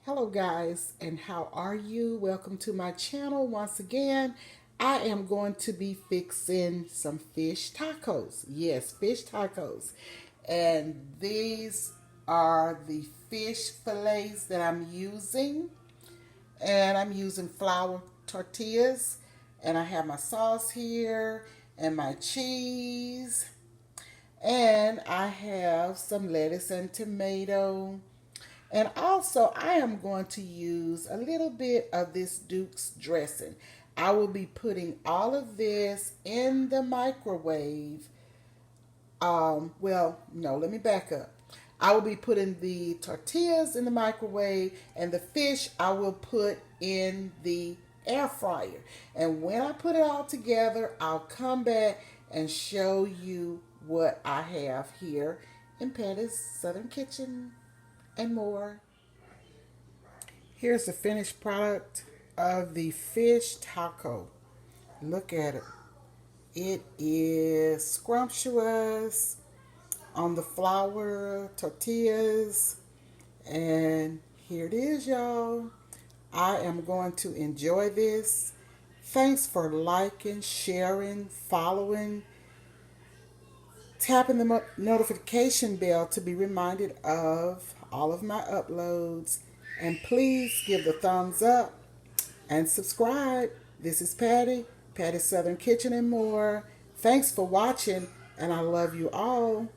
Hello guys, and how are you? Welcome to my channel once again. I am going to be fixing some fish tacos. Yes, fish tacos. And these are the fish fillets that I'm using. And I'm using flour tortillas. And I have my sauce here and my cheese. And I have some lettuce and tomato. And also, I am going to use a little bit of this Duke's dressing. I will be putting all of this in the microwave. No, let me back up. I will be putting the tortillas in the microwave and the fish I will put in the air fryer. And when I put it all together, I'll come back and show you what I have here in Patty's Southern Kitchen and more. Here's the finished product of the fish taco. Look at it. It is scrumptious on the flour tortillas. And here it is, y'all. I am going to enjoy this. Thanks for liking, sharing, following, tapping the notification bell to be reminded of all of my uploads. And please give the thumbs up and subscribe. This is Patty's Southern Kitchen and more. Thanks for watching, and I love you all.